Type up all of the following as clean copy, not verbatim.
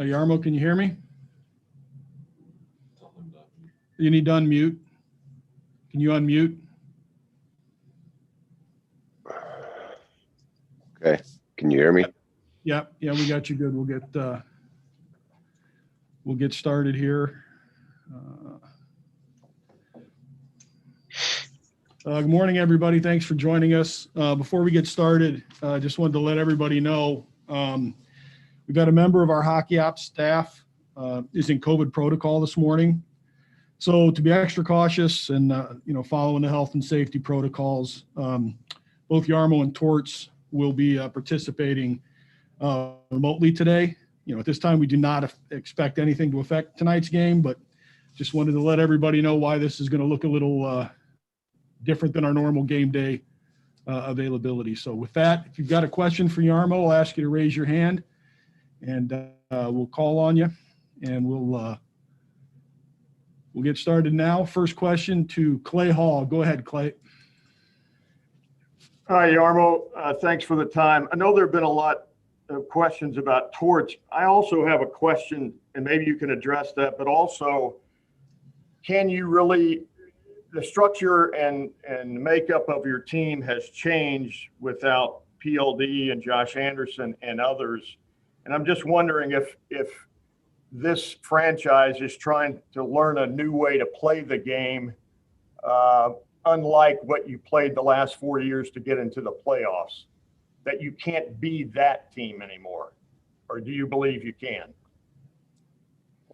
Jarmo, can you hear me? You need to unmute. Can you unmute? Okay. Can you hear me? Yeah, we got you good. We'll get started here. Good morning, everybody. Thanks for joining us. Before we get started, I just wanted to let everybody know we've got a member of our hockey ops staff is in COVID protocol this morning. So to be extra cautious and following the health and safety protocols, both Jarmo and Torts will be participating remotely today. At this time, we do not expect anything to affect tonight's game, but just wanted to let everybody know why this is going to look a little different than our normal game day availability. So with that, if you've got a question for Jarmo, I'll ask you to raise your hand and we'll call on you and we'll get started now. First question to Clay Hall. Go ahead, Clay. Hi, Jarmo. Thanks for the time. I know there have been a lot of questions about Torts. I also have a question, and maybe you can address that, but also, can you really, the structure and makeup of your team has changed without PLD and Josh Anderson and others. And I'm just wondering if this franchise is trying to learn a new way to play the game, unlike what you played the last 4 years to get into the playoffs, that you can't be that team anymore, or do you believe you can?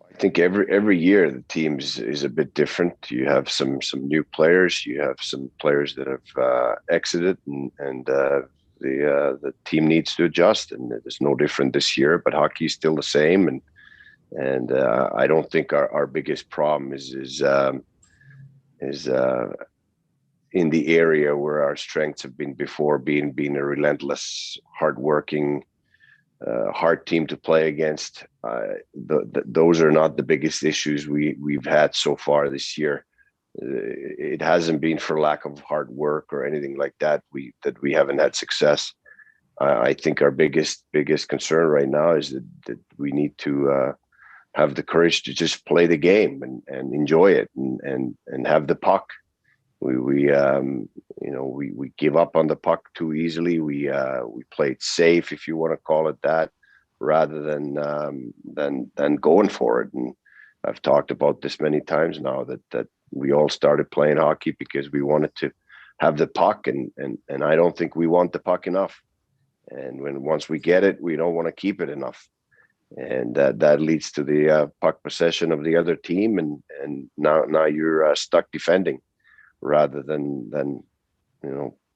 I think every year the team is a bit different. You have some new players. You have some players that have exited, and the team needs to adjust. And it's no different this year. But hockey is still the same, and I don't think our biggest problem is in the area where our strengths have been before, being a relentless, hardworking, hard team to play against. Those are not the biggest issues we've had so far this year. It hasn't been for lack of hard work or anything like that that we haven't had success. I think our biggest concern right now is that we need to have the courage to just play the game and enjoy it and have the puck. We give up on the puck too easily. We played safe, if you want to call it that, rather than going for it. And I've talked about this many times now that we all started playing hockey because we wanted to have the puck, and I don't think we want the puck enough. And once we get it, we don't want to keep it enough, and that leads to the puck possession of the other team, and now you're stuck defending. Rather than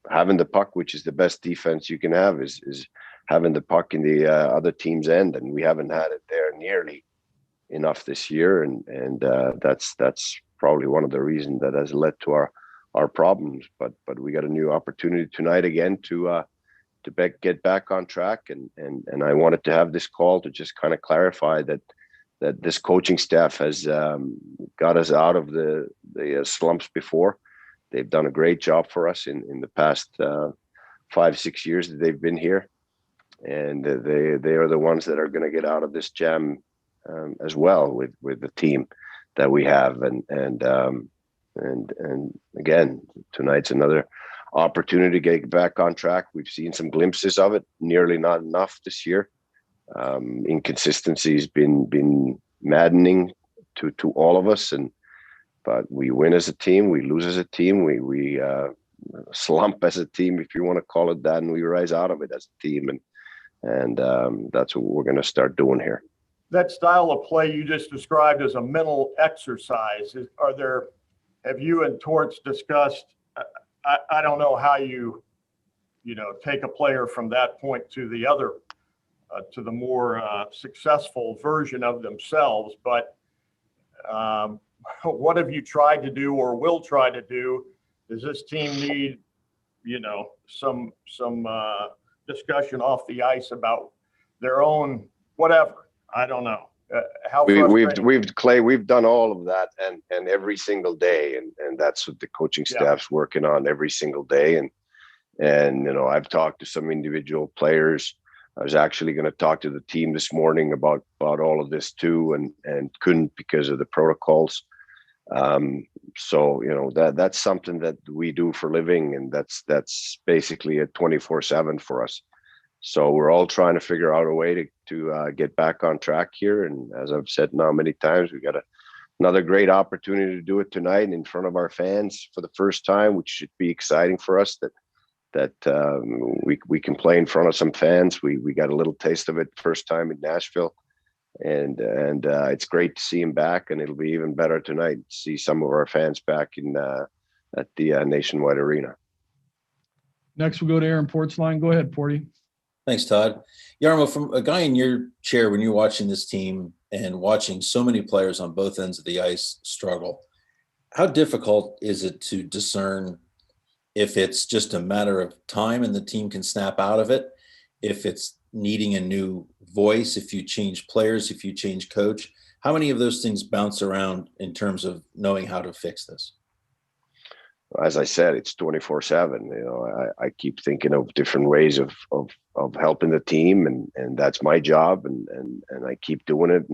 having the puck, which is the best defense you can have, is having the puck in the other team's end, and we haven't had it there nearly enough this year, and that's probably one of the reasons that has led to our problems. But we got a new opportunity tonight again to get back on track, and I wanted to have this call to just kind of clarify that this coaching staff has got us out of the slumps before. They've done a great job for us in the past 5-6 years that they've been here, and they are the ones that are going to get out of this jam as well with the team that we have. And again, tonight's another opportunity to get back on track. We've seen some glimpses of it, nearly not enough this year. Inconsistency has been maddening to all of us, but we win as a team, we lose as a team, we slump as a team, if you want to call it that, and we rise out of it as a team, and that's what we're going to start doing here. That style of play you just described as a mental exercise. Have you and Torts discussed? I don't know how you take a player from that point to the other, to the more successful version of themselves, but what have you tried to do or will try to do? Does this team need, some discussion off the ice about their own whatever? I don't know. We've done all of that and every single day, and that's what the coaching staff's working on every single day. And I've talked to some individual players I was actually going to talk to the team this morning about all of this too, and couldn't because of the protocols. So that's something that we do for a living, and that's basically a 24/7 for us. So we're all trying to figure out a way to get back on track here. And as I've said now many times, we got another great opportunity to do it tonight in front of our fans for the first time, which should be exciting for us. That we can play in front of some fans. We got a little taste of it first time in Nashville, and it's great to see him back. And it'll be even better tonight to see some of our fans back at the Nationwide Arena. Next, we'll go to Aaron Portzline. Go ahead, Porty. Thanks, Todd. Jarmo, from a guy in your chair, when you're watching this team and watching so many players on both ends of the ice struggle, how difficult is it to discern if it's just a matter of time and the team can snap out of it, if it's needing a new voice, if you change players, if you change coach? How many of those things bounce around in terms of knowing how to fix this? As I said, it's 24/7. I keep thinking of different ways of helping the team, and that's my job, and I keep doing it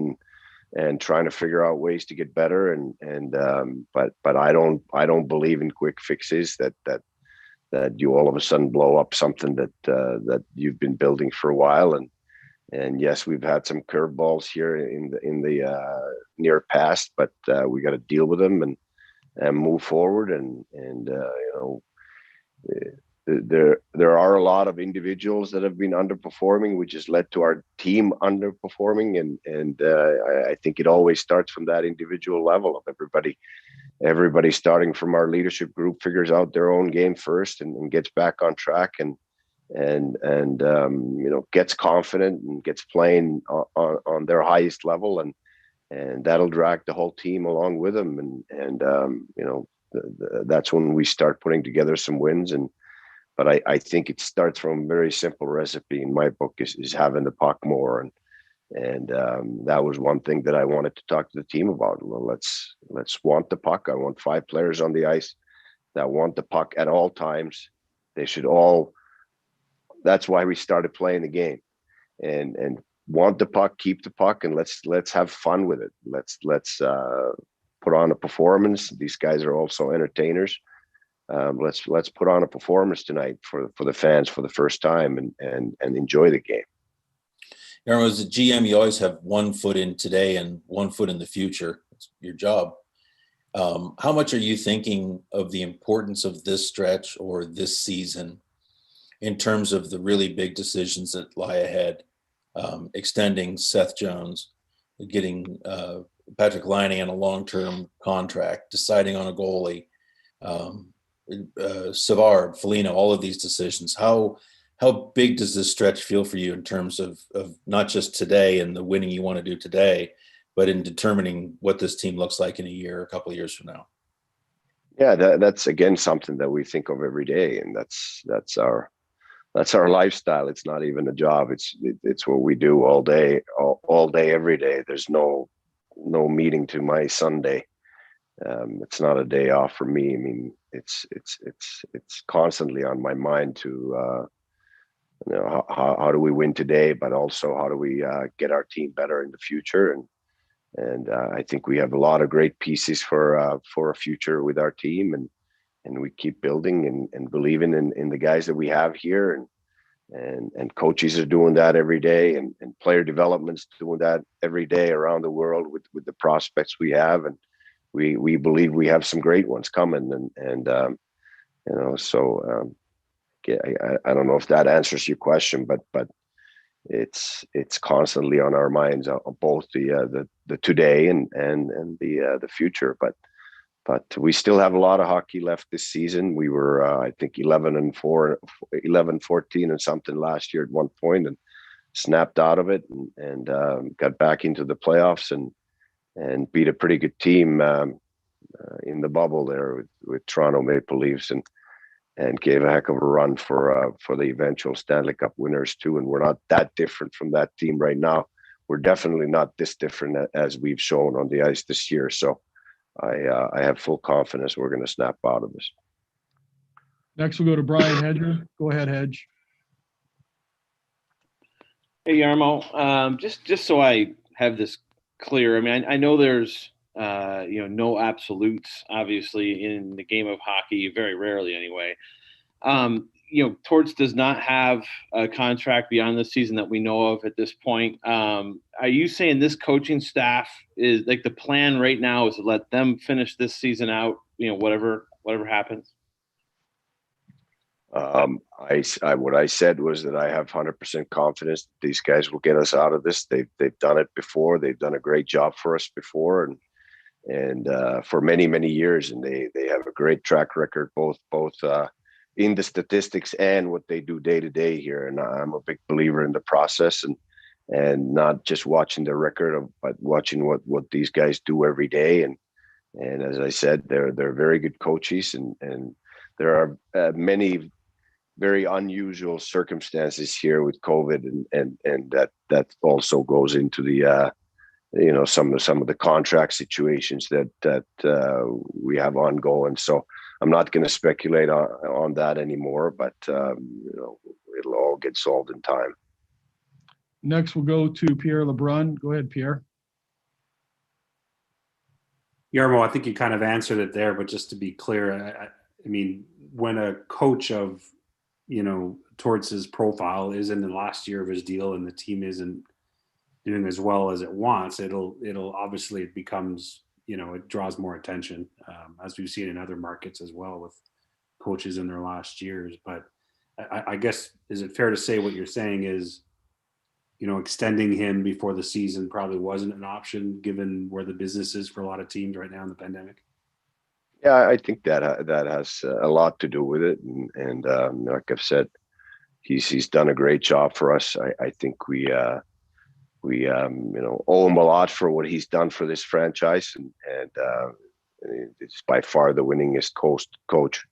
and trying to figure out ways to get better. But I don't believe in quick fixes that you all of a sudden blow up something that you've been building for a while. And yes, we've had some curveballs here in the near past, but we got to deal with them and move forward. There are a lot of individuals that have been underperforming, which has led to our team underperforming. And I think it always starts from that individual level of everybody starting from our leadership group figures out their own game first and gets back on track and gets confident and gets playing on their highest level, and that'll drag the whole team along with them. That's when we start putting together some wins. But I think it starts from a very simple recipe in my book is having the puck more. And that was one thing that I wanted to talk to the team about. Well, let's want the puck. I want 5 players on the ice that want the puck at all times. They should all. That's why we started playing the game, and want the puck, keep the puck, and let's have fun with it. Let's put on a performance. These guys are also entertainers. Let's put on a performance tonight for the fans for the first time and enjoy the game. Jarmo, as a GM, you always have one foot in today and one foot in the future. It's your job. How much are you thinking of the importance of this stretch or this season in terms of the really big decisions that lie ahead? Extending Seth Jones, getting Patrick Laine on a long-term contract, deciding on a goalie, Savard, Foligno, all of these decisions. How big does this stretch feel for you in terms of not just today and the winning you want to do today, but in determining what this team looks like in a year, a couple of years from now? Yeah, that's again something that we think of every day, and that's our lifestyle. It's not even a job. It's what we do all day, every day. There's no meeting to my Sunday. It's not a day off for me. I mean, it's constantly on my mind to how do we win today, but also how do we get our team better in the future. And I think we have a lot of great pieces for a future with our team, and we keep building and believing in the guys that we have here, and coaches are doing that every day, and player development's doing that every day around the world with the prospects we have, and we believe we have some great ones coming, I don't know if that answers your question, but it's constantly on our minds, both the today and the future, but we still have a lot of hockey left this season. We were, I think, 11-4, 11-14 and something last year at one point, and snapped out of it and got back into the playoffs and beat a pretty good team in the bubble there with Toronto Maple Leafs and gave a heck of a run for the eventual Stanley Cup winners too. And we're not that different from that team right now. We're definitely not this different as we've shown on the ice this year. So I have full confidence we're going to snap out of this. Next, we'll go to Brian Hedger. Go ahead, Hedge. Hey, Yarmo. Just so I have this clear, I mean, I know there's no absolutes, obviously, in the game of hockey, very rarely anyway. Torts does not have a contract beyond this season that we know of at this point. Are you saying this coaching staff is like the plan right now is to let them finish this season out, whatever happens? What I said was that I have 100% confidence that these guys will get us out of this. They've done it before. They've done a great job for us before, and for many, many years, and they have a great track record, both in the statistics and what they do day to day here. And I'm a big believer in the process and not just watching the record, but watching what these guys do every day. And as I said, they're very good coaches, and there are many very unusual circumstances here with COVID, and that also goes into the some of the contract situations that we have ongoing. So I'm not going to speculate on that anymore, but it'll all get solved in time. Next, we'll go to Pierre Lebrun. Go ahead, Pierre. Yarmo, I think you kind of answered it there, but just to be clear, I mean, when a coach of, Torts' profile is in the last year of his deal and the team isn't doing as well as it wants, it'll obviously it becomes, it draws more attention, as we've seen in other markets as well with coaches in their last years. But I guess, is it fair to say what you're saying is, extending him before the season probably wasn't an option given where the business is for a lot of teams right now in the pandemic? Yeah, I think that has a lot to do with it, and like I've said, he's done a great job for us. I think we owe him a lot for what he's done for this franchise, and it's by far the winningest coach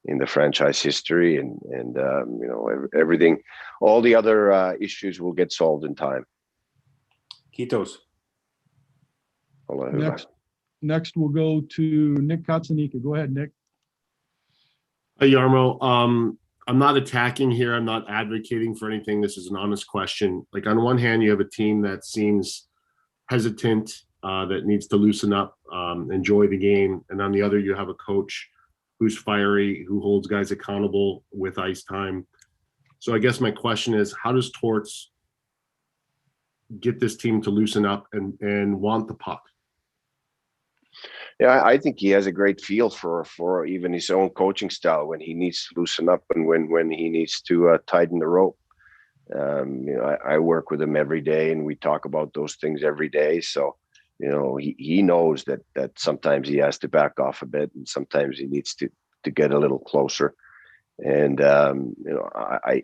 in the franchise history, and everything, all the other issues will get solved in time. Kitos. Next, we'll go to Nick Katsanika. Go ahead, Nick. Hey, Yarmo. I'm not attacking here. I'm not advocating for anything. This is an honest question. Like, on one hand, you have a team that seems hesitant, that needs to loosen up, enjoy the game. And on the other, you have a coach who's fiery, who holds guys accountable with ice time. So I guess my question is, how does Torts get this team to loosen up and want the puck? Yeah, I think he has a great feel for even his own coaching style when he needs to loosen up and when he needs to tighten the rope. I work with him every day, and we talk about those things every day. So, he knows that sometimes he has to back off a bit, and sometimes he needs to get a little closer. And I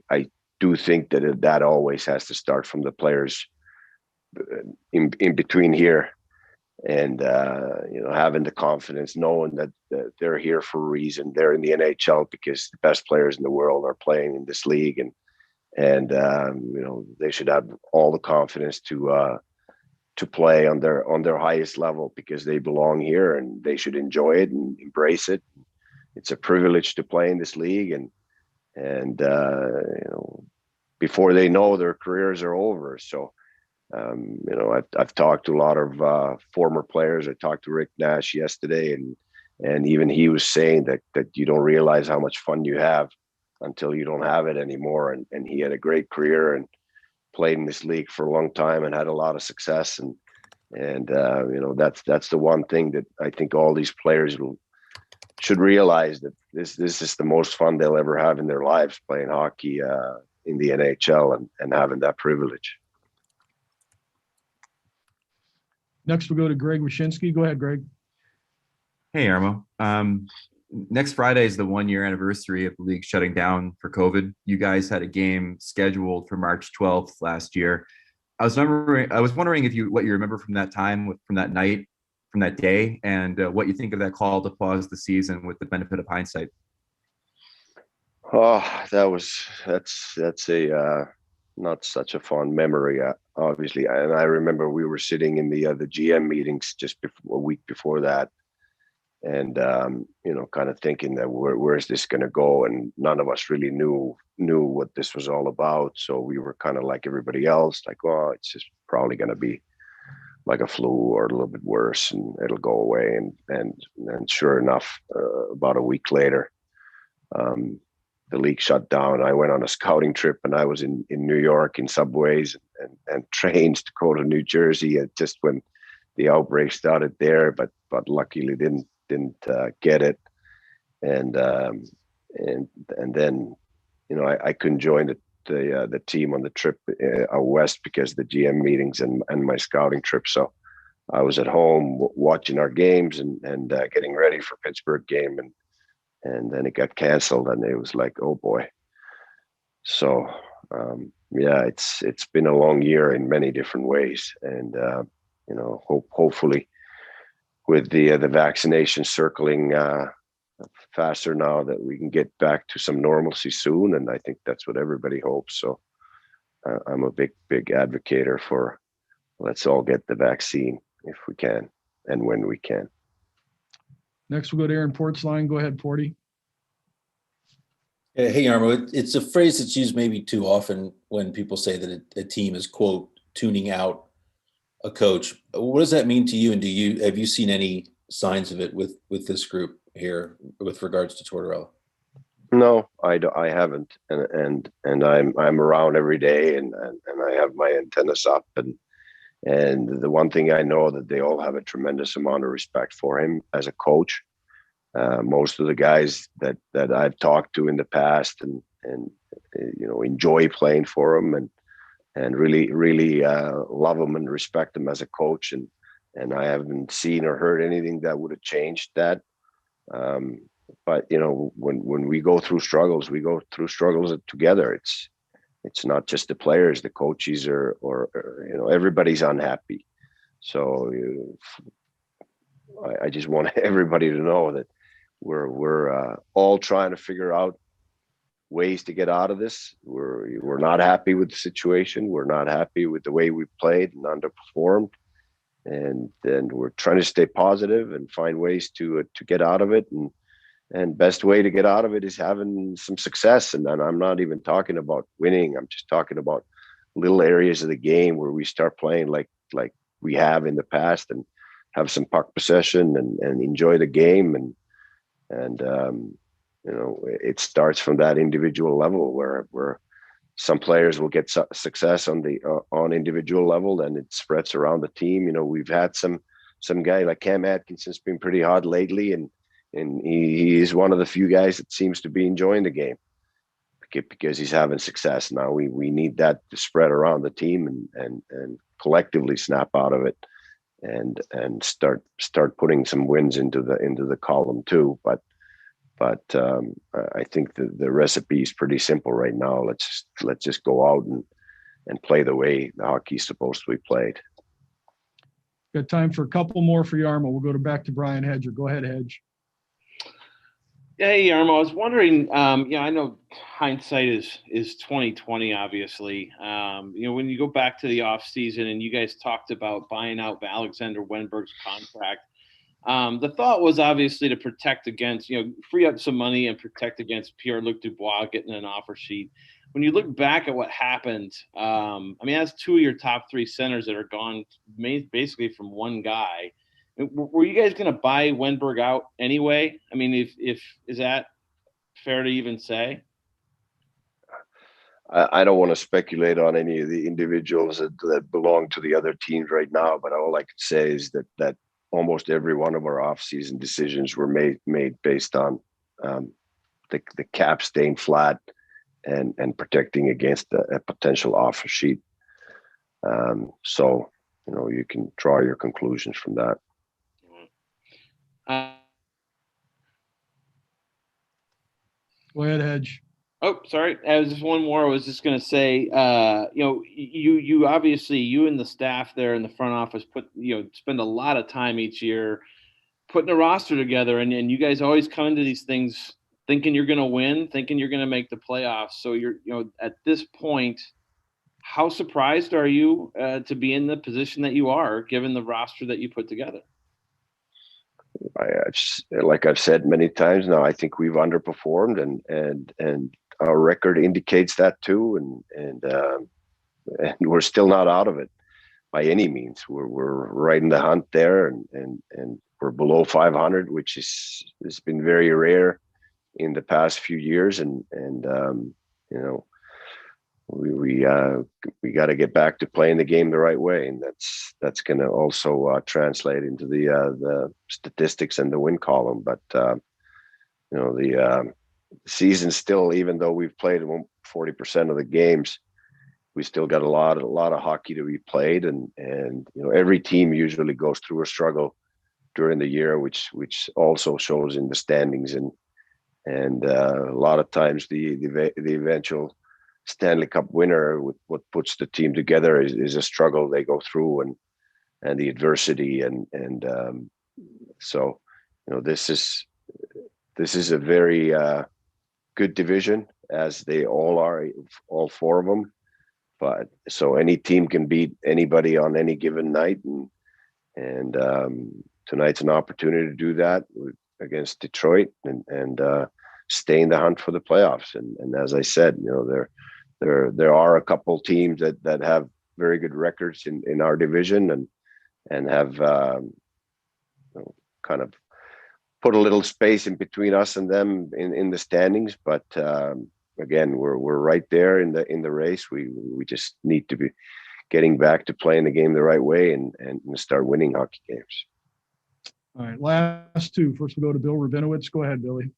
do think that always has to start from the players in between here. And having the confidence, knowing that they're here for a reason. They're in the NHL because the best players in the world are playing in this league, and they should have all the confidence to play on their highest level because they belong here, and they should enjoy it and embrace it. It's a privilege to play in this league, and before they know, their careers are over. So. I've talked to a lot of former players. I talked to Rick Nash yesterday, and even he was saying that you don't realize how much fun you have until you don't have it anymore. And he had a great career and played in this league for a long time and had a lot of success. And that's the one thing that I think all these players should realize, that this is the most fun they'll ever have in their lives, playing hockey in the NHL and having that privilege. Next, we'll go to Greg Weshinski. Go ahead, Greg. Hey, Jarmo. Next Friday is the 1-year anniversary of the league shutting down for COVID. You guys had a game scheduled for March 12th last year. I was wondering what you remember from that time, from that night, from that day, and what you think of that call to pause the season with the benefit of hindsight. Oh, that's a not such a fond memory, obviously. And I remember we were sitting in the GM meetings just a week before that, and kind of thinking that where is this going to go, and none of us really knew what this was all about. So we were kind of like everybody else, like, oh, it's just probably going to be like a flu or a little bit worse, and it'll go away. And sure enough, about a week later, the league shut down. I went on a scouting trip, and I was in New York in subways and trains to go to New Jersey, just when the outbreak started there, but luckily didn't get it. And then I couldn't join the team on the trip out west because of the GM meetings and my scouting trip. So I was at home watching our games and getting ready for Pittsburgh game, and then it got canceled, and it was like, oh boy. So it's been a long year in many different ways, and hopefully with the vaccination circling faster now, that we can get back to some normalcy soon, and I think that's what everybody hopes. So I'm a big advocator for let's all get the vaccine if we can and when we can. Next, we'll go to Aaron Portzline. Go ahead, Porty. Hey, Jarmo, it's a phrase that's used maybe too often when people say that a team is, quote, tuning out a coach. What does that mean to you? And have you seen any signs of it with this group here with regards to Tortorella? No, I haven't, and I'm around every day, and I have my antennas up, and the one thing I know, that they all have a tremendous amount of respect for him as a coach. Most of the guys that I've talked to in the past and enjoy playing for him and really love him and respect him as a coach, and I haven't seen or heard anything that would have changed that. But when we go through struggles, we go through struggles together. It's not just the players, the coaches, or everybody's unhappy. So I just want everybody to know that we're all trying to figure out ways to get out of this. We're not happy with the situation. We're not happy with the way we played and underperformed, and then we're trying to stay positive and find ways to get out of it. And best way to get out of it is having some success. And then I'm not even talking about winning. I'm just talking about little areas of the game where we start playing like we have in the past, and have some puck possession and enjoy the game. And it starts from that individual level where some players will get success on individual level, and it spreads around the team. We've had some guy like Cam Atkinson's been pretty hot lately, and he is one of the few guys that seems to be enjoying the game because he's having success. Now we need that to spread around the team and collectively snap out of it and start putting some wins into the column too. But I think the recipe is pretty simple right now. Let's just go out and play the way the hockey's supposed to be played. Got time for a couple more for Jarmo. We'll go back to Brian Hedger. Go ahead, Hedge. Hey, Jarmo, I was wondering, I know hindsight is 2020, obviously. When you go back to the offseason and you guys talked about buying out Alexander Wenberg's contract, the thought was obviously to protect against, free up some money and protect against Pierre-Luc Dubois getting an offer sheet. When you look back at what happened, that's two of your top three centers that are gone basically from one guy. Were you guys going to buy Wenberg out anyway? If is that fair to even say? I don't want to speculate on any of the individuals that belong to the other teams right now, but all I can say is that almost every one of our off-season decisions were made based on the cap staying flat and protecting against a potential offer sheet. So you can draw your conclusions from that. Go ahead, Hedge. Oh, sorry. I was just one more. I was just going to say, you obviously, you and the staff there in the front office spend a lot of time each year putting a roster together, and you guys always come into these things thinking you're going to win, thinking you're going to make the playoffs. So at this point, how surprised are you to be in the position that you are, given the roster that you put together? like I've said many times now, I think we've underperformed, and our record indicates that too, and we're still not out of it by any means. We're right in the hunt there, and we're below 500, which has been very rare in the past few years, and you know, we got to get back to playing the game the right way, and that's going to also translate into the statistics and the win column. But you know, the season still, even though we've played 40% of the games, we still got a lot of hockey to be played, and you know, every team usually goes through a struggle during the year, which also shows in the standings, and a lot of times the eventual Stanley Cup winner, with what puts the team together, is a struggle they go through, and the adversity, and so you know, this is a very good division, as they all are, all four of them. But so any team can beat anybody on any given night, and tonight's an opportunity to do that against Detroit, and stay in the hunt for the playoffs. And as I said, you know, there are a couple teams that have very good records in our division, and have you know, kind of put a little space in between us and them in the standings. But again, we're right there in the race. We just need to be getting back to playing the game the right way, and start winning hockey games. All right, last two. First, we'll go to Bill Rabinowitz. Go ahead, Billy.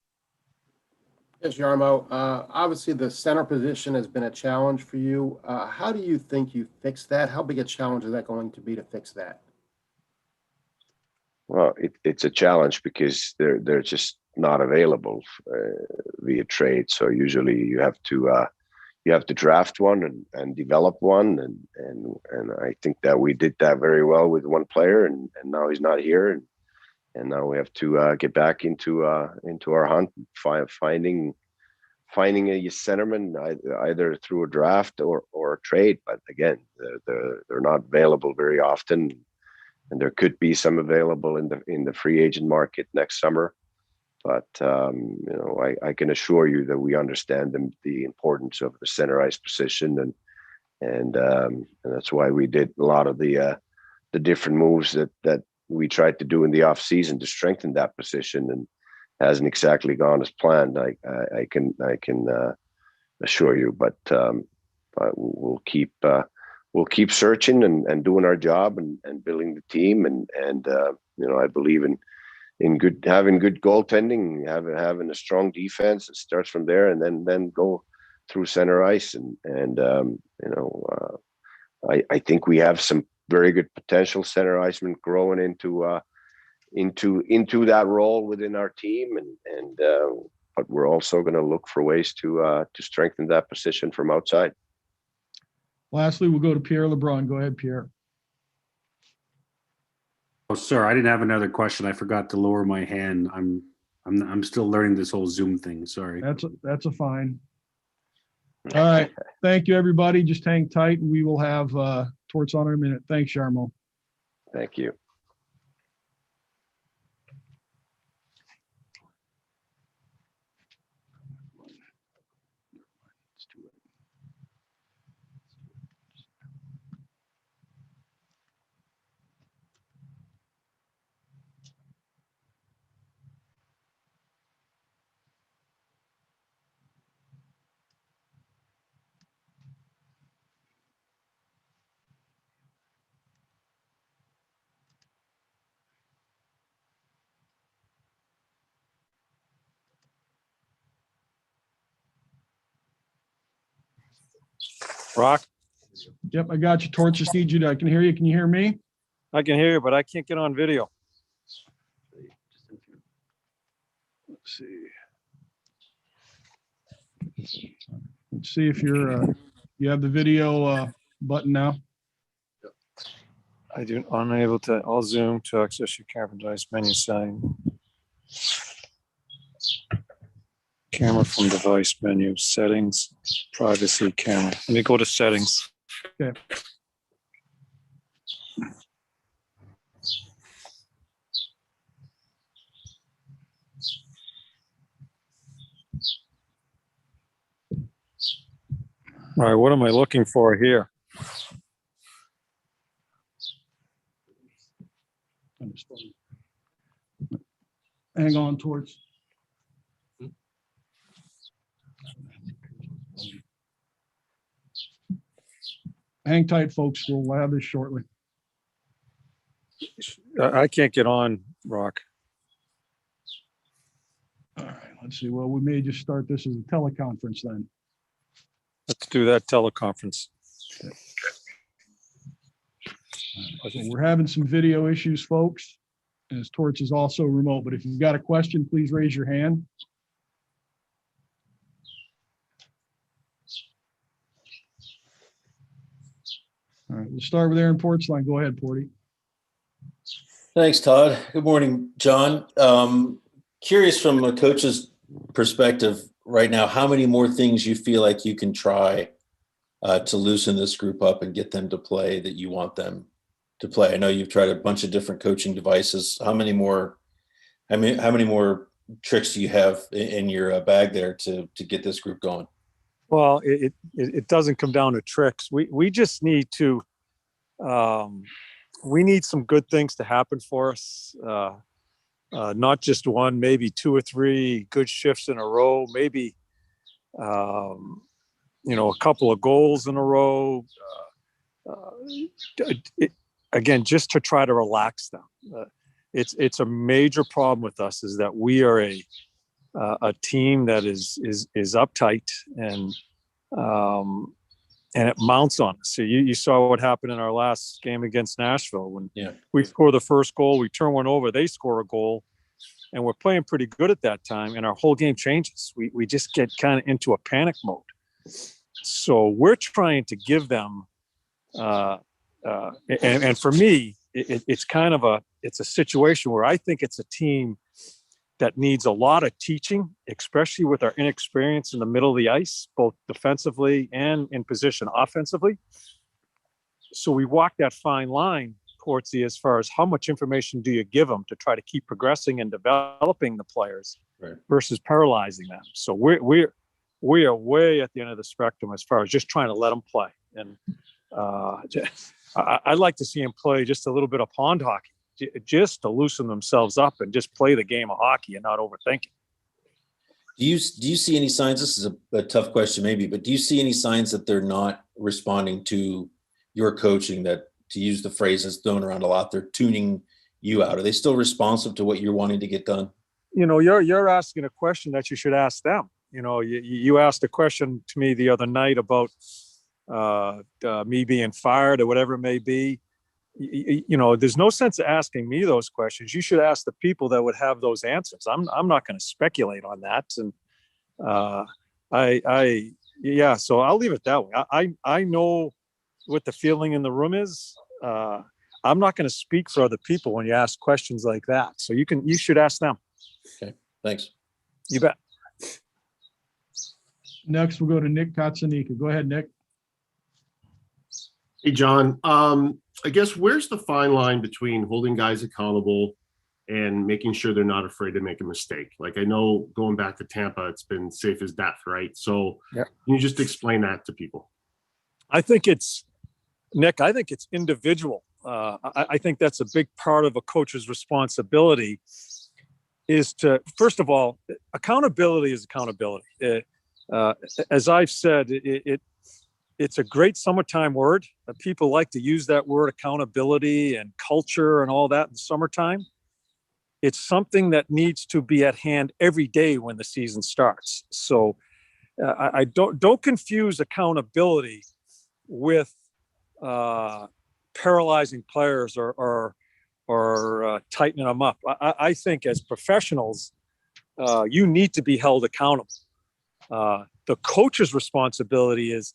Yes, Jarmo. Obviously, the center position has been a challenge for you. How do you think you fix that? How big a challenge is that going to be to fix that? Well, it's a challenge because they're just not available via trade. So usually you have to draft one and develop one, and I think that we did that very well with one player, and now he's not here, and now we have to get back into our hunt, finding a centerman either through a draft or a trade. But again, they're not available very often, and there could be some available in the free agent market next summer. But you know, I can assure you that we understand the importance of the center ice position, and that's why we did a lot of the different moves that we tried to do in the off season to strengthen that position, and hasn't exactly gone as planned. I can assure you, but we'll keep searching and doing our job, and building the team, and you know, I believe in having good goaltending, having a strong defense. It starts from there, and then go through center ice, and you know, I think we have some very good potential center icemen growing into that role within our team, and but we're also going to look for ways to strengthen that position from outside. Lastly, we'll go to Pierre Lebrun. Go ahead, Pierre. Oh, sir, I didn't have another question. I forgot to lower my hand. I'm still learning this whole Zoom thing. Sorry. That's a fine. All right. Thank you, everybody. Just hang tight, and we will have Torts on in a minute. Thanks, Jarmo. Thank you. Rock, Yep, I got you. Torts, just need you I can hear you. Can you hear me? I can hear you, but I can't get on video. Let's see if you're you have the video button now. I do unable to all Zoom to access your camera device menu setting. Camera from device menu settings, privacy camera. Let me go to settings. Okay. All right, what am I looking for here? Hang on towards. Hang tight, folks. We'll have this shortly. I can't get on, Rock. All right, let's see. Well, we may just start this as a teleconference then. Let's do that teleconference. So we're having some video issues, folks, as Torch is also remote. But if you've got a question, please raise your hand. All right, we'll start with Aaron Portzline. Go ahead, Porty. Thanks, Todd. Good morning, John. Curious from a coach's perspective right now, how many more things you feel like you can try to loosen this group up and get them to play that you want them to play? I know you've tried a bunch of different coaching devices. How many more tricks do you have in your bag there to get this group going? Well, it doesn't come down to tricks. We just need to we need some good things to happen for us. Not just one, maybe two or three good shifts in a row, maybe a couple of goals in a row. Again, just to try to relax them. It's a major problem with us is that we are a team that is uptight and it mounts on us. So you saw what happened in our last game against Nashville when we score the first goal, we turn one over, they score a goal, and we're playing pretty good at that time, and our whole game changes. We just get kind of into a panic mode. So we're trying to give them, and for me, it's kind of a situation where I think it's a team that needs a lot of teaching, especially with our inexperience in the middle of the ice, both defensively and in position offensively. So we walk that fine line, Portsy, as far as how much information do you give them to try to keep progressing and developing the players versus paralyzing them. So we are way at the end of the spectrum as far as just trying to let them play. And I'd like to see them play just a little bit of pond hockey, just to loosen themselves up and just play the game of hockey and not overthink it. Do you see any signs? This is a tough question, maybe, but do you see any signs that they're not responding to your coaching? That, to use the phrase that's thrown around a lot, they're tuning you out. Are they still responsive to what you're wanting to get done? You're asking a question that you should ask them. You asked a question to me the other night about me being fired or whatever it may be. There's no sense of asking me those questions. You should ask the people that would have those answers. I'm not going to speculate on that. And so I'll leave it that way. I know what the feeling in the room is. I'm not going to speak for other people when you ask questions like that. So you should ask them. Okay, thanks. You bet. Next, we'll go to Nick Katsanika. Go ahead, Nick. Hey, John. I guess where's the fine line between holding guys accountable and making sure they're not afraid to make a mistake? Like, I know going back to Tampa, it's been safe as death, right? So can you just explain that to people? I think it's individual. I think that's a big part of a coach's responsibility is to, first of all, accountability is accountability. As I've said, it's a great summertime word. People like to use that word, accountability and culture and all that in the summertime. It's something that needs to be at hand every day when the season starts. So I don't confuse accountability with paralyzing players or tightening them up. I think as professionals, you need to be held accountable. The coach's responsibility is,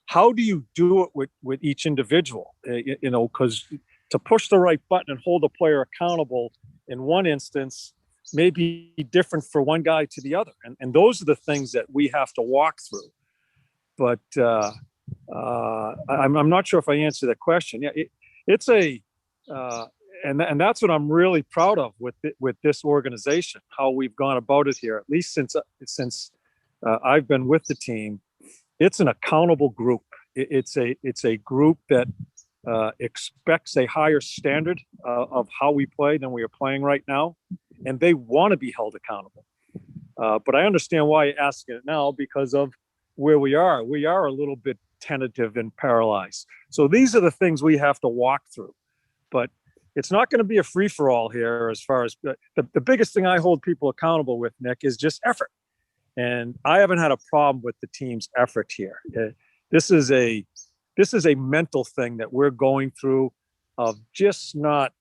how do you do it with each individual? Because to push the right button and hold a player accountable in one instance may be different for one guy to the other. And those are the things that we have to walk through. But I'm not sure if I answered that question. Yeah, and that's what I'm really proud of with this organization, how we've gone about it here, at least since I've been with the team. it's an accountable group. It's a group that expects a higher standard of how we play than we are playing right now, and they want to be held accountable. But I understand why you're asking it now, because of where we are. We are a little bit tentative and paralyzed. So these are the things we have to walk through. But it's not going to be a free-for-all here as far as the biggest thing I hold people accountable with, Nick, is just effort. And I haven't had a problem with the team's effort here. This is a mental thing that we're going through of just not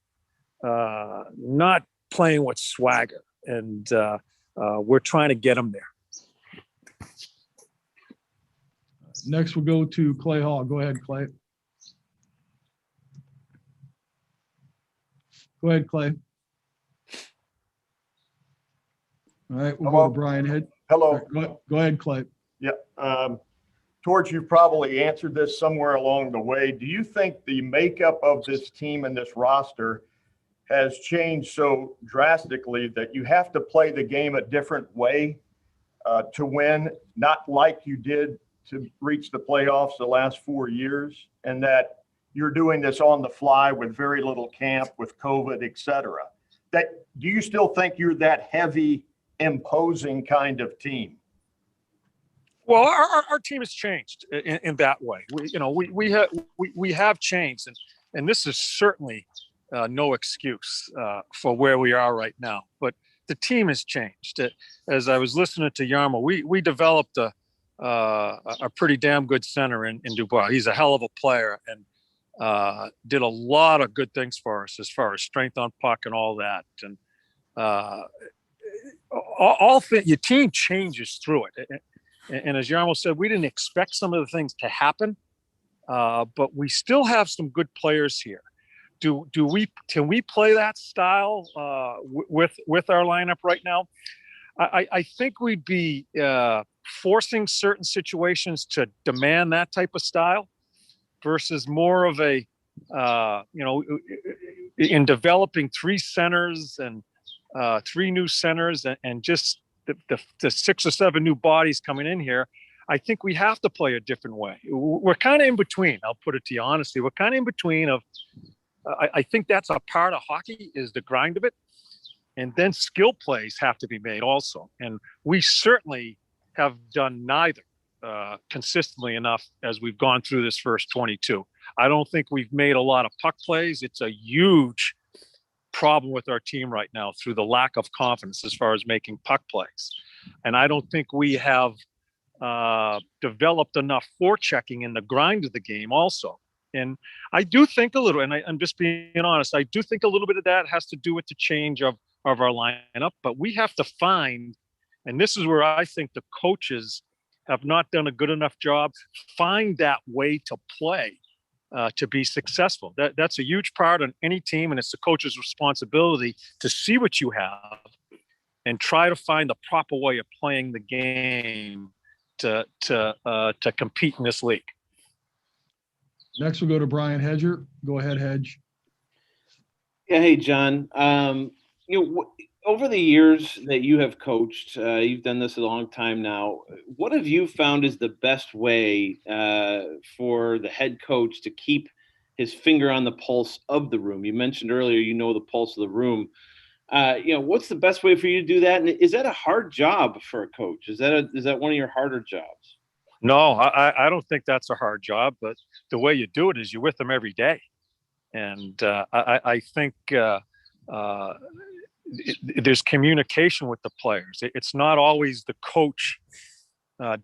playing with swagger. And we're trying to get them there. Next, we'll go to Clay Hall. Go ahead, Clay. Go ahead, Clay. All right, we'll go to Brian Head. Hello. Go ahead, Clay. Yeah. Torch, you probably answered this somewhere along the way. Do you think the makeup of this team and this roster has changed so drastically that you have to play the game a different way to win, not like you did to reach the playoffs the last 4 years, and that you're doing this on the fly with very little camp, with COVID, et cetera? Do you still think you're that heavy, imposing kind of team? Well, our team has changed in that way. We have changed, and this is certainly no excuse for where we are right now. But the team has changed. As I was listening to Jarmo, we developed a pretty damn good center in Dubois. He's a hell of a player and did a lot of good things for us as far as strength on puck and all that. And your team changes through it. And as Jarmo said, we didn't expect some of the things to happen, but we still have some good players here. Can we play that style with our lineup right now? I think we'd be forcing certain situations to demand that type of style versus more of a in developing three centers and three new centers and just the 6 or 7 new bodies coming in here. I think we have to play a different way. We're kind of in between. I'll put it to you honestly. We're kind of in between of. I think that's a part of hockey is the grind of it. And then skill plays have to be made also. And we certainly have done neither consistently enough as we've gone through this first 22. I don't think we've made a lot of puck plays. It's a huge problem with our team right now through the lack of confidence as far as making puck plays. And I don't think we have developed enough forechecking in the grind of the game also. And I do think a little, and I'm just being honest, I do think a little bit of that has to do with the change of our lineup, but we have to find, and this is where I think the coaches have not done a good enough job, find that way to play to be successful. That's a huge part on any team, and it's the coach's responsibility to see what you have and try to find the proper way of playing the game to compete in this league. Next, we'll go to Brian Hedger. Go ahead, Hedge. Yeah, hey, John. Over the years that you have coached, you've done this a long time now. What have you found is the best way for the head coach to keep his finger on the pulse of the room? You mentioned earlier, the pulse of the room. What's the best way for you to do that? And is that a hard job for a coach? Is that one of your harder jobs? No, I don't think that's a hard job, but the way you do it is you're with them every day. And I think there's communication with the players. It's not always the coach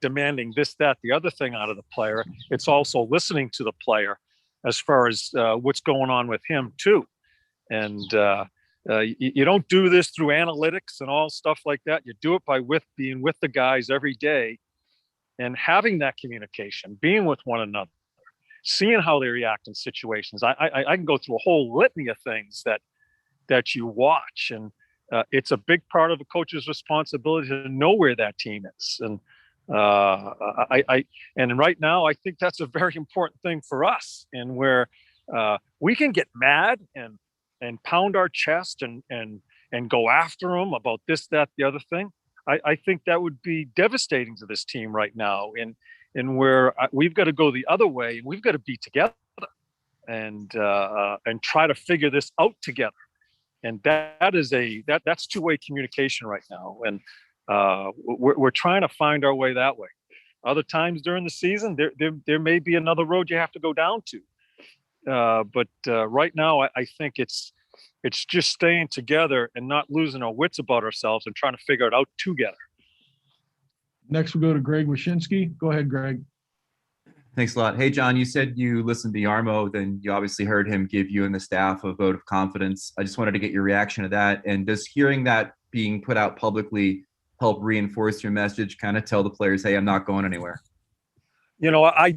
demanding this, that, the other thing out of the player. It's also listening to the player as far as what's going on with him too. And you don't do this through analytics and all stuff like that. You do it by being with the guys every day and having that communication, being with one another, seeing how they react in situations. I can go through a whole litany of things that you watch, and it's a big part of a coach's responsibility to know where that team is. And and right now, I think that's a very important thing for us, and where we can get mad and pound our chest and go after them about this, that, the other thing. I think that would be devastating to this team right now. and where we've got to go the other way. We've got to be together and try to figure this out together. And that's two-way communication right now. And we're trying to find our way that way. Other times during the season, there may be another road you have to go down to. But right now, I think it's just staying together and not losing our wits about ourselves and trying to figure it out together. Next, we'll go to Greg Weshinski. Go ahead, Greg. Thanks a lot. Hey, John, you said you listened to Jarmo, then you obviously heard him give you and the staff a vote of confidence. I just wanted to get your reaction to that. And does hearing that being put out publicly help reinforce your message, kind of tell the players, hey, I'm not going anywhere? You know, I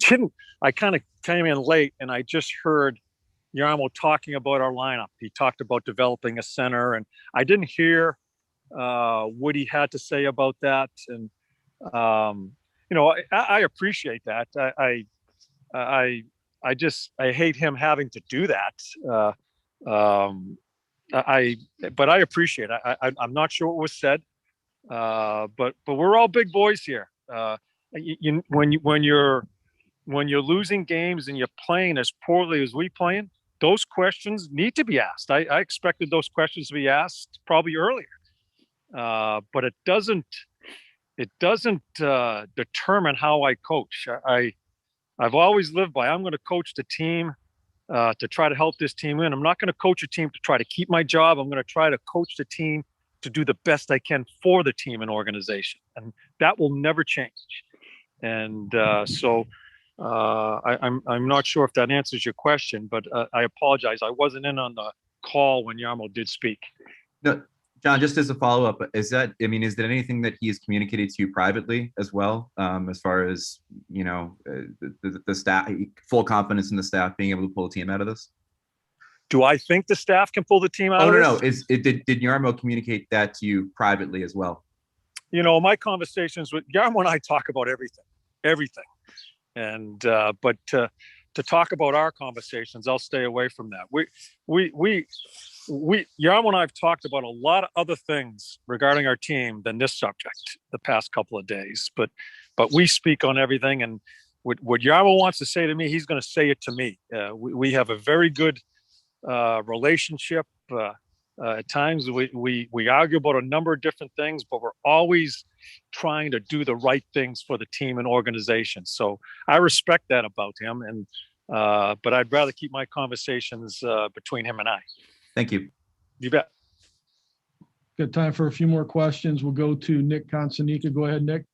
didn't. I kind of came in late, and I just heard Jarmo talking about our lineup. He talked about developing a center, and I didn't hear what he had to say about that. And you know, I appreciate that. I hate him having to do that. But I appreciate it. I'm not sure what was said, but we're all big boys here. When you're losing games and you're playing as poorly as we playing, those questions need to be asked. I expected those questions to be asked probably earlier, but it doesn't determine how I coach. I've always lived by, I'm going to coach the team to try to help this team win. I'm not going to coach a team to try to keep my job. I'm going to try to coach the team to do the best I can for the team and organization, and that will never change. And so I'm not sure if that answers your question, but I apologize. I wasn't in on the call when Jarmo did speak. No, John, just as a follow-up, is there anything that he has communicated to you privately as well, as far as, you know, the staff, full confidence in the staff being able to pull a team out of this? Do I think the staff can pull the team out of this? No. Did Jarmo communicate that to you privately as well? You know, my conversations with Jarmo and I talk about everything. And, but to talk about our conversations, I'll stay away from that. Jarmo and I have talked about a lot of other things regarding our team than this subject the past couple of days, but we speak on everything. And what Jarmo wants to say to me, he's going to say it to me. We have a very good relationship. At times we argue about a number of different things, but we're always trying to do the right things for the team and organization. So I respect that about him, and but I'd rather keep my conversations between him and I. Thank you. You bet. Got time for a few more questions. We'll go to Nick Consonica. Go ahead, Nick.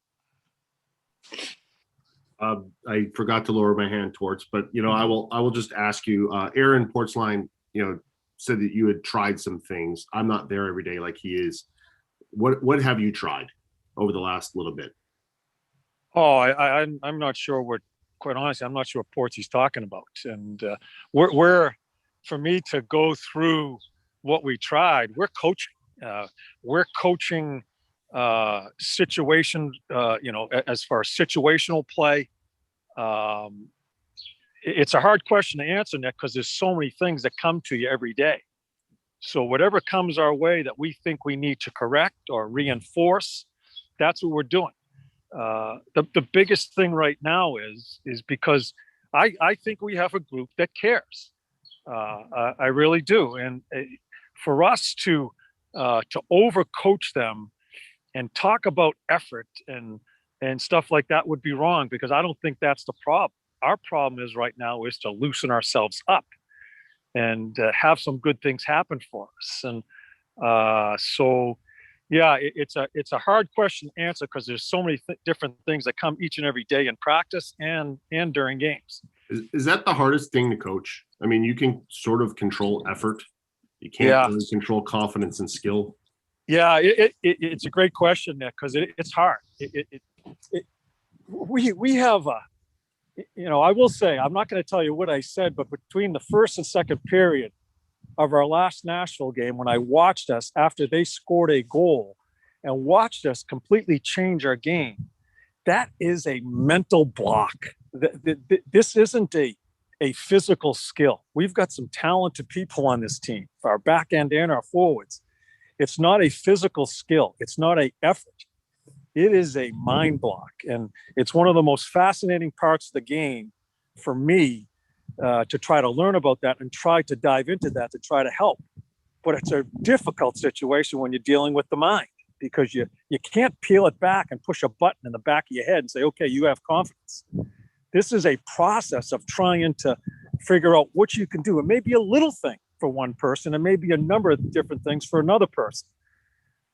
I forgot to lower my hand, Torts, but you know, I will just ask you. Aaron Portzline, you know, said that you had tried some things. I'm not there every day like he is. What have you tried over the last little bit? Oh, I'm not sure what. Quite honestly, I'm not sure what Ports he's talking about. And we're for me to go through what we tried. We're coaching. We're coaching situation. You know, as far as situational play. It's a hard question to answer, Nick, because there's so many things that come to you every day. So whatever comes our way that we think we need to correct or reinforce, that's what we're doing. The biggest thing right now is because I think we have a group that cares. I really do. And for us to overcoach them and talk about effort and stuff like that would be wrong, because I don't think that's the problem. Our problem is right now is to loosen ourselves up and have some good things happen for us. And so, yeah, it's a hard question to answer because there's so many different things that come each and every day in practice and during games. Is that the hardest thing to coach? I mean, you can sort of control effort. You can't really control confidence and skill. Yeah, it's a great question, Nick, because it's hard. We have a. You know, I will say, I'm not going to tell you what I said, but between the first and second period of our last Nashville game, when I watched us after they scored a goal and watched us completely change our game, that is a mental block. This isn't a physical skill. We've got some talented people on this team, our back end and our forwards. It's not a physical skill. It's not an effort. it is a mind block. And it's one of the most fascinating parts of the game for me to try to learn about that and try to dive into that to try to help. But it's a difficult situation when you're dealing with the mind, because you can't peel it back and push a button in the back of your head and say, okay, you have confidence. This is a process of trying to figure out what you can do. It may be a little thing for one person, and maybe a number of different things for another person.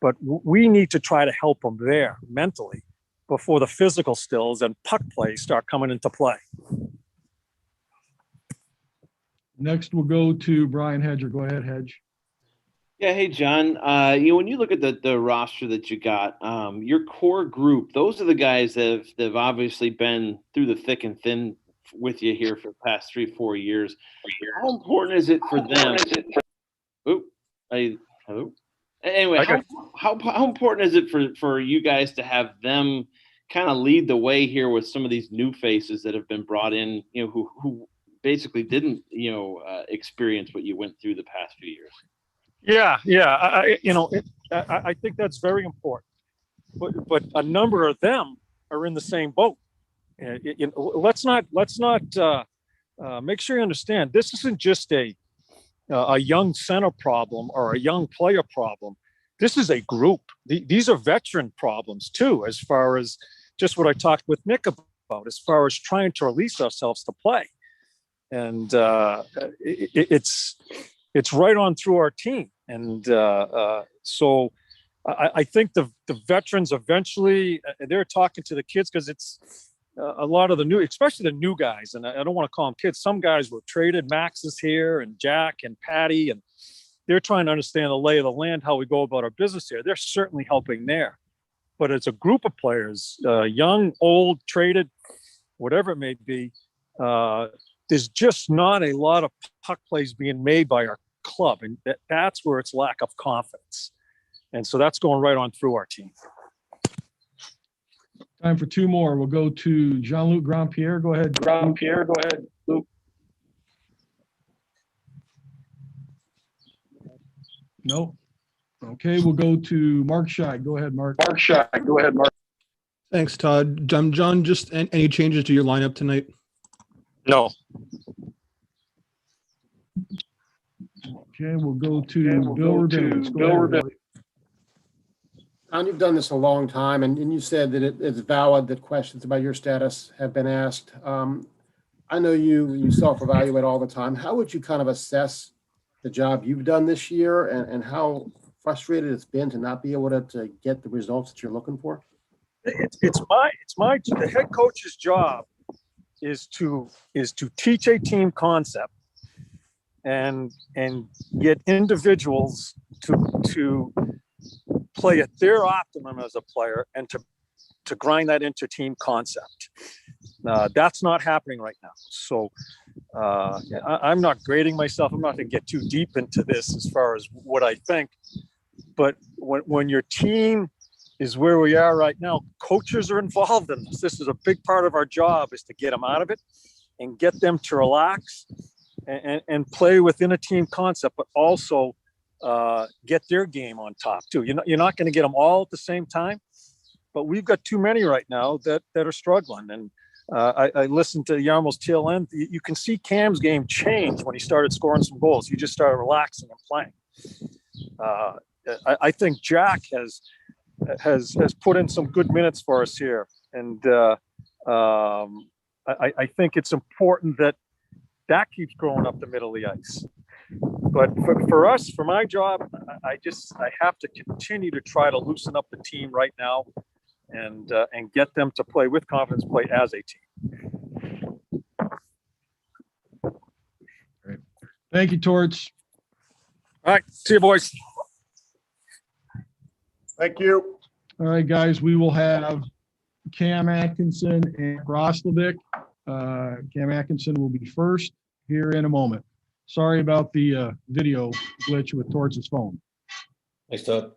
But we need to try to help them there mentally before the physical stills and puck play start coming into play. Next, we'll go to Brian Hedger. Go ahead, Hedge. Yeah, hey John. When you look at the roster that you got, your core group, those are the guys that have obviously been through the thick and thin with you here for the past 3-4 years. How important is it for them? Hello. Anyway, how important is it for you guys to have them kind of lead the way here with some of these new faces that have been brought in, who basically didn't, experience what you went through the past few years? Yeah. I think that's very important. But a number of them are in the same boat. Let's not make sure you understand. This isn't just a young center problem or a young player problem. This is a group. These are veteran problems too, as far as just what I talked with Nick about, as far as trying to release ourselves to play. And it's right on through our team. And so I think the veterans eventually, they're talking to the kids, because it's a lot of the new, especially the new guys. And I don't want to call them kids. Some guys were traded. Max is here, and Jack and Patty, and they're trying to understand the lay of the land, how we go about our business here. They're certainly helping there. But it's a group of players, young, old, traded, whatever it may be. There's just not a lot of puck plays being made by our club, and that's where it's lack of confidence. And so that's going right on through our team. Time for two more. We'll go to Jean-Luc Grandpierre. Go ahead. Grandpierre, go ahead, Luke. No. Okay, we'll go to Mark Scheig. Go ahead, Mark. Thanks, Todd. John, just any changes to your lineup tonight? No. Okay, we'll go to Bill Rabinowitz. John, you've done this a long time, and you said that it's valid that questions about your status have been asked. I know you self-evaluate all the time. How would you kind of assess the job you've done this year, and how frustrated it's been to not be able to get the results that you're looking for? It's my the head coach's job is to teach a team concept and get individuals to play at their optimum as a player, and to grind that into team concept. That's not happening right now. So I'm not grading myself. I'm not going to get too deep into this as far as what I think. But when your team is where we are right now, coaches are involved in this. This is a big part of our job, is to get them out of it and get them to relax and play within a team concept, but also get their game on top too. You're not going to get them all at the same time, but we've got too many right now that are struggling. And I listened to Jarmo's tail end. You can see Cam's game change when he started scoring some goals. He just started relaxing and playing. I think Jack has put in some good minutes for us here, and I think it's important that keeps growing up the middle of the ice. But for us, for my job, I have to continue to try to loosen up the team right now, and get them to play with confidence, play as a team. Great. Thank you, Torts. All right, see you, boys. Thank you. All right, guys, we will have Cam Atkinson and Roslovic. Cam Atkinson will be first here in a moment. Sorry about the video glitch with Torts' phone. Thanks, Todd.